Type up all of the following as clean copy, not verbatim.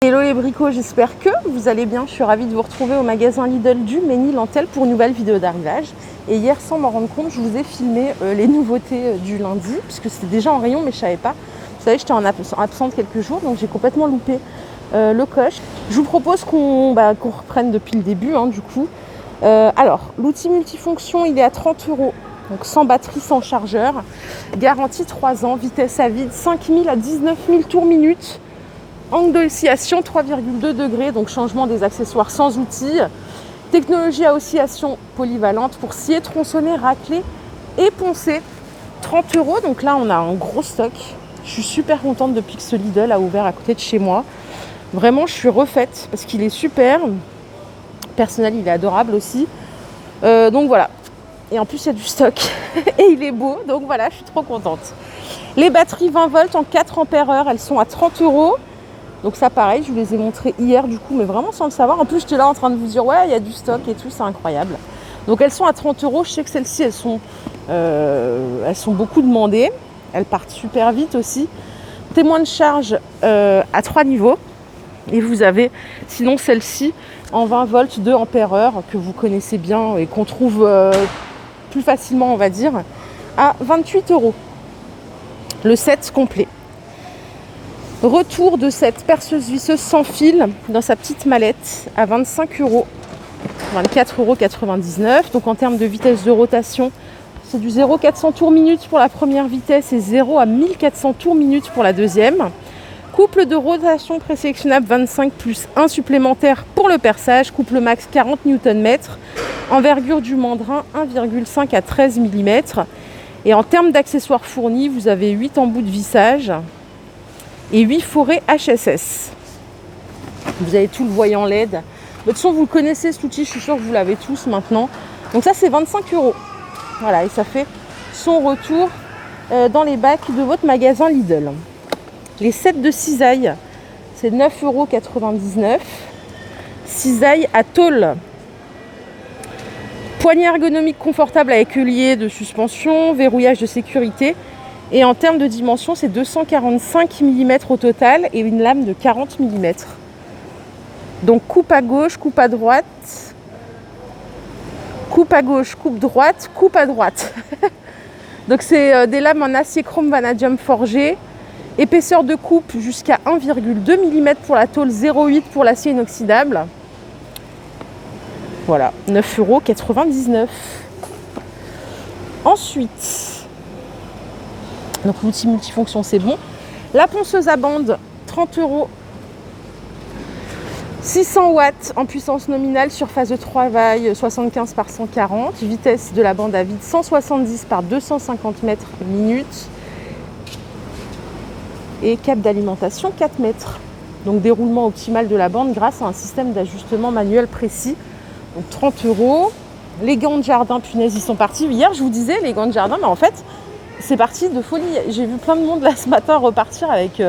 Hello les bricots, j'espère que vous allez bien. Je suis ravie de vous retrouver au magasin Lidl du Ménil-en-Telle pour une nouvelle vidéo d'arrivage. Et hier, sans m'en rendre compte, je vous ai filmé les nouveautés du lundi, puisque c'était déjà en rayon, mais je ne savais pas. Vous savez, j'étais absente quelques jours, donc j'ai complètement loupé le coche. Je vous propose qu'on reprenne depuis le début, du coup. Alors, l'outil multifonction, il est à 30 €, donc sans batterie, sans chargeur. Garantie 3 ans, vitesse à vide, 5000 à 19 000 tours minute. Angle d'oscillation 3,2 degrés, donc changement des accessoires sans outils. Technologie à oscillation polyvalente pour scier, tronçonner, racler et poncer. 30 €, donc là on a un gros stock. Je suis super contente depuis que ce Lidl a ouvert à côté de chez moi. Vraiment, je suis refaite parce qu'il est super. Personnel, il est adorable aussi. Donc voilà. Et en plus, il y a du stock et il est beau, donc voilà, je suis trop contente. Les batteries 20 volts en 4 ampères-heure, elles sont à 30 €. Donc ça pareil, je vous les ai montrées hier du coup, mais vraiment sans le savoir. En plus, j'étais là en train de vous dire, ouais, il y a du stock et tout, c'est incroyable. Donc elles sont à 30 €. Je sais que celles-ci, elles sont beaucoup demandées. Elles partent super vite aussi. Témoin de charge à 3 niveaux. Et vous avez sinon celle-ci en 20 volts 2 ampères-heure que vous connaissez bien et qu'on trouve plus facilement, on va dire, à 28 €. Le set complet. Retour de cette perceuse visseuse sans fil dans sa petite mallette à 25 €, 24,99 €. Donc en termes de vitesse de rotation, c'est du 0 à 400 tours minute pour la première vitesse et 0 à 1400 tours minute pour la deuxième. Couple de rotation présélectionnable 25 plus 1 supplémentaire pour le perçage. Couple max 40 Nm. Envergure du mandrin 1,5 à 13 mm. Et en termes d'accessoires fournis, vous avez 8 embouts de vissage et 8 forêts HSS. Vous avez tout le voyant LED. De toute façon, vous le connaissez cet outil, je suis sûre que vous l'avez tous maintenant. Donc ça, c'est 25 €. Voilà, et ça fait son retour dans les bacs de votre magasin Lidl. Les sets de cisaille, c'est 9,99 €. Cisaille à tôle. Poignée ergonomique confortable avec œillet de suspension, verrouillage de sécurité. Et en termes de dimension, c'est 245 mm au total et une lame de 40 mm. Donc coupe à gauche, coupe à droite, coupe à gauche, coupe droite, coupe à droite. Donc c'est des lames en acier chrome vanadium forgé. Épaisseur de coupe jusqu'à 1,2 mm pour la tôle, 0,8 pour l'acier inoxydable. Voilà, 9,99 €. Ensuite, donc l'outil multifonction, c'est bon. La ponceuse à bande, 30 €. 600 watts en puissance nominale, surface de travail 75 par 140. Vitesse de la bande à vide 170 par 250 mètres minute. Et cap d'alimentation 4 mètres. Donc déroulement optimal de la bande grâce à un système d'ajustement manuel précis. Donc 30 €. Les gants de jardin, punaise, ils sont partis. Hier, je vous disais, les gants de jardin, mais en fait, c'est parti de folie. J'ai vu plein de monde là ce matin repartir avec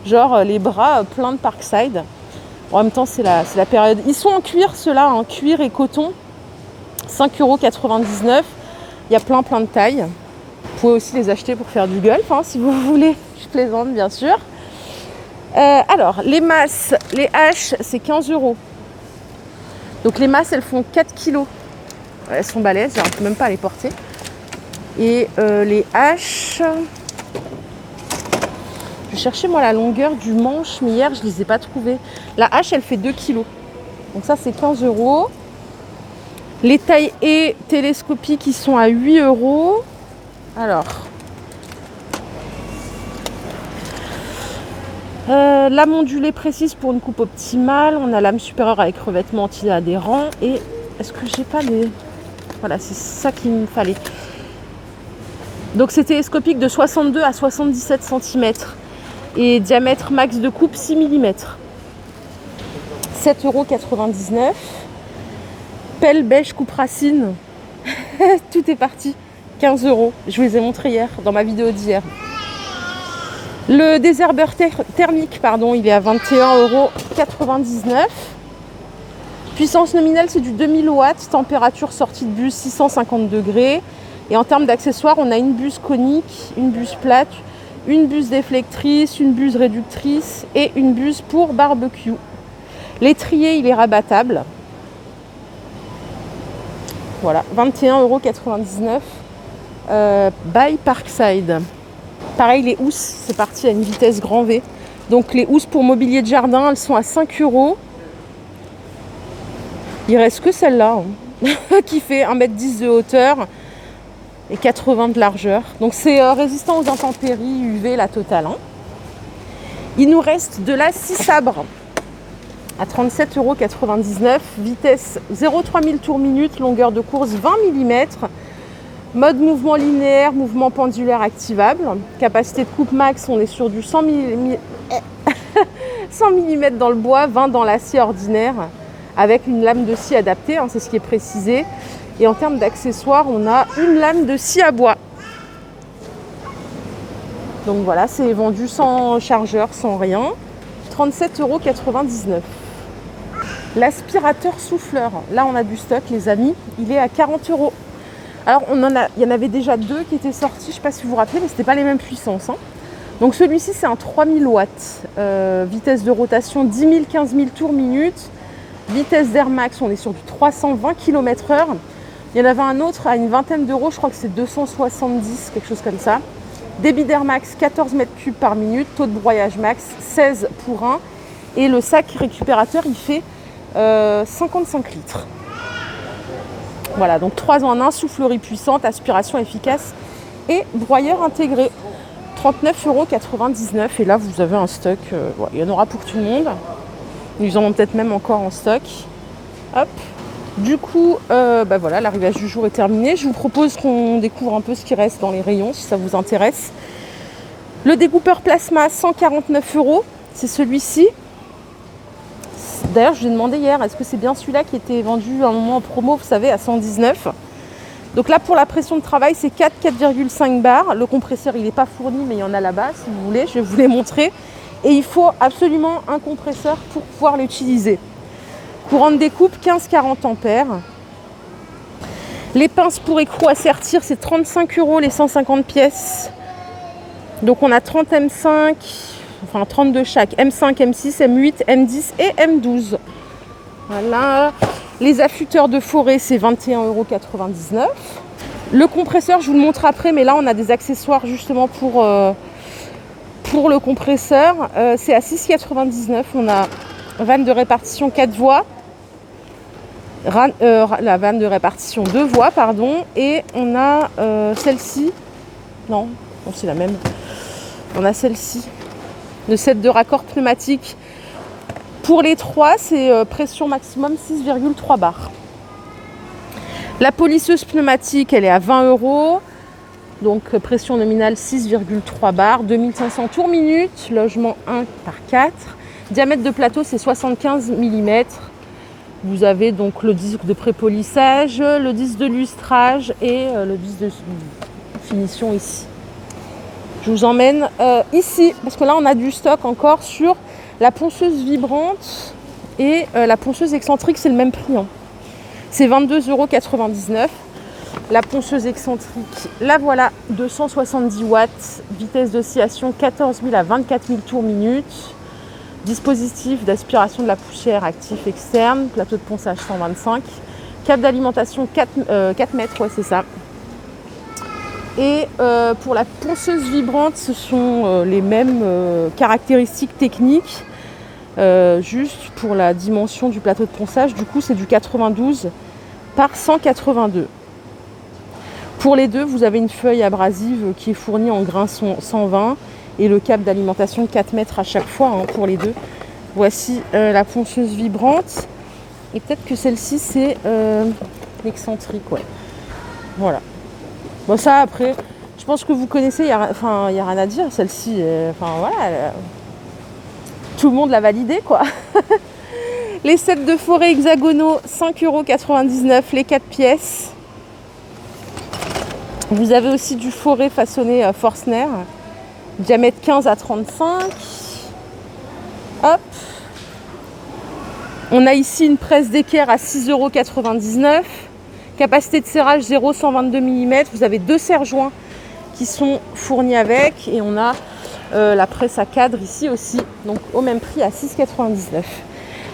les bras pleins de Parkside. En même temps, c'est la période. Ils sont en cuir, ceux-là, en cuir et coton. 5,99 €. Il y a plein de tailles. Vous pouvez aussi les acheter pour faire du golf, si vous voulez. Je plaisante, bien sûr. Alors, les masses, les haches, c'est 15 €. Donc les masses, elles font 4 kg. Elles sont balèzes, on ne peut même pas les porter. Et les haches, je cherchais moi la longueur du manche, mais hier je ne les ai pas trouvées. La hache, elle fait 2 kg. Donc ça, c'est 15 €. Les tailles et télescopiques, ils sont à 8 €. Alors, lame ondulée précise pour une coupe optimale. On a lame supérieure avec revêtement anti-adhérent. Et est-ce que j'ai pas les... Voilà, c'est ça qu'il me fallait. Donc c'est télescopique de 62 à 77 cm. Et diamètre max de coupe 6 mm. 7,99 €. Pelle beige coupe racine. Tout est parti. 15 €. Je vous les ai montrés hier dans ma vidéo d'hier. Le désherbeur thermique, il est à 21,99 €. Puissance nominale, c'est du 2000 watts. Température sortie de bus 650 degrés. Et en termes d'accessoires, on a une buse conique, une buse plate, une buse déflectrice, une buse réductrice et une buse pour barbecue. L'étrier, il est rabattable. Voilà, 21,99 € by Parkside. Pareil, les housses, c'est parti à une vitesse grand V. Donc les housses pour mobilier de jardin, elles sont à 5 €. Il reste que celle-là, qui fait 1,10 m de hauteur et 80 de largeur. Donc c'est résistant aux intempéries, UV, la totale. Il nous reste de la scie sabre à 37,99 €. Vitesse 0,3 000 tours minute, longueur de course 20 mm. Mode mouvement linéaire, mouvement pendulaire activable. Capacité de coupe max, on est sur du 100 mm dans le bois, 20 dans l'acier ordinaire, avec une lame de scie adaptée, c'est ce qui est précisé. Et en termes d'accessoires, on a une lame de scie à bois. Donc voilà, c'est vendu sans chargeur, sans rien. 37,99 €. L'aspirateur souffleur, là on a du stock les amis, il est à 40 €. Alors il y en avait déjà deux qui étaient sortis, je ne sais pas si vous vous rappelez, mais ce n'était pas les mêmes puissances. Donc celui-ci c'est un 3000 watts, vitesse de rotation 10 000, 15 000 tours minute, vitesse d'air max, on est sur du 320 km/h. Il y en avait un autre à une vingtaine d'euros, je crois que c'est 270, quelque chose comme ça. Débit d'air max 14 m3 par minute, taux de broyage max 16 pour 1. Et le sac récupérateur il fait 55 litres. Voilà, donc 3 en 1, soufflerie puissante, aspiration efficace et broyeur intégré. 39,99 €. Et là, vous avez un stock. Il y en aura pour tout le monde. Ils en ont peut-être même encore en stock. Hop. Du coup, voilà, l'arrivage du jour est terminé. Je vous propose qu'on découvre un peu ce qui reste dans les rayons, si ça vous intéresse. Le découpeur plasma, 149 €. C'est celui-ci. D'ailleurs, je lui ai demandé hier, est-ce que c'est bien celui-là qui était vendu à un moment en promo, vous savez, à 119 €. Donc là, pour la pression de travail, c'est 4,5 bars. Le compresseur, il n'est pas fourni, mais il y en a là-bas, si vous voulez. Je vais vous les montrer. Et il faut absolument un compresseur pour pouvoir l'utiliser. Courant de découpe, 15-40 ampères. Les pinces pour écrou à sertir, c'est 35 € les 150 pièces. Donc on a 30 M5, enfin 32 chaque. M5, M6, M8, M10 et M12. Voilà. Les affûteurs de forêt, c'est 21,99 €. Le compresseur, je vous le montre après, mais là, on a des accessoires justement pour le compresseur. C'est à 6,99 €. On a vanne de répartition 4 voies. La vanne de répartition 2 voies, pardon. Et on a celle-ci. Non, c'est la même. On a celle-ci. Le set de raccord pneumatique. Pour les 3, c'est pression maximum 6,3 bars. La polisseuse pneumatique, elle est à 20 €. Donc pression nominale 6,3 bars, 2500 tours minute, logement 1 par 4. Diamètre de plateau, c'est 75 mm. Vous avez donc le disque de prépolissage, le disque de lustrage et le disque de finition ici. Je vous emmène ici, parce que là on a du stock encore sur la ponceuse vibrante et la ponceuse excentrique, c'est le même prix. C'est 22,99 €. La ponceuse excentrique, la voilà, 270 watts, vitesse d'oscillation 14 000 à 24 000 tours minute. Dispositif d'aspiration de la poussière actif externe, plateau de ponçage 125. Câble d'alimentation 4 mètres, ouais c'est ça. Et pour la ponceuse vibrante, ce sont les mêmes caractéristiques techniques. Juste pour la dimension du plateau de ponçage, du coup c'est du 92 par 182. Pour les deux, vous avez une feuille abrasive qui est fournie en grain 120 et le câble d'alimentation 4 mètres à chaque fois pour les deux. Voici la ponceuse vibrante. Et peut-être que celle-ci c'est l'excentrique, ouais. Voilà. Bon ça après, je pense que vous connaissez, il n'y a rien à dire. Celle-ci, voilà. Tout le monde l'a validé, quoi. Les sets de forêt hexagonaux, 5,99 € les 4 pièces. Vous avez aussi du forêt façonné Forstner, diamètre 15 à 35. Hop. On a ici une presse d'équerre à 6,99 €. Capacité de serrage 0,122 mm. Vous avez 2 serre-joints qui sont fournis avec. Et on a La presse à cadre ici aussi, donc au même prix à 6,99 €.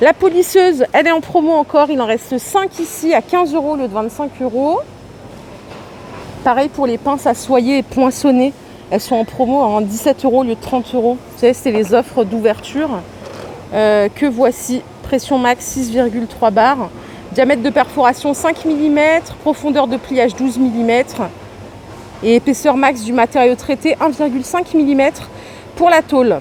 La polisseuse, elle est en promo encore, il en reste 5 ici à 15 € au lieu de 25 €. Pareil pour les pinces à soyer et poinçonnées, elles sont en promo à 17 € au lieu de 30 €. Vous savez, c'est les offres d'ouverture que voici. Pression max 6,3 bars, diamètre de perforation 5 mm, profondeur de pliage 12 mm et épaisseur max du matériau traité 1,5 mm pour la tôle.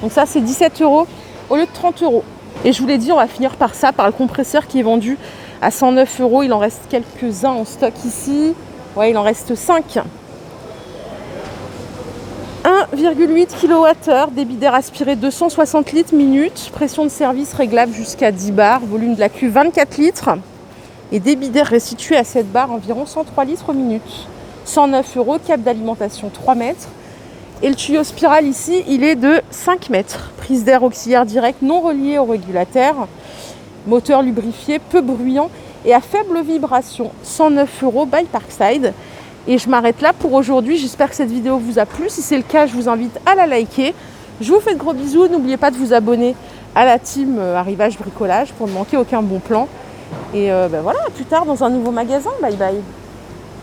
Donc ça c'est 17 € au lieu de 30 €. Et je vous l'ai dit, on va finir par ça, par le compresseur qui est vendu à 109 €. Il en reste quelques-uns en stock ici. Ouais, il en reste 5. 1,8 kWh, débit d'air aspiré 260 litres minute, pression de service réglable jusqu'à 10 bars, volume de la cuve 24 litres et débit d'air restitué à 7 bars, environ 103 litres minute. 109 €, câble d'alimentation 3 mètres. Et le tuyau spirale ici, il est de 5 mètres. Prise d'air auxiliaire direct non reliée au régulateur. Moteur lubrifié, peu bruyant et à faible vibration. 109 € by Parkside. Et je m'arrête là pour aujourd'hui. J'espère que cette vidéo vous a plu. Si c'est le cas, je vous invite à la liker. Je vous fais de gros bisous. N'oubliez pas de vous abonner à la team Arrivage Bricolage pour ne manquer aucun bon plan. Et voilà, à plus tard dans un nouveau magasin. Bye bye.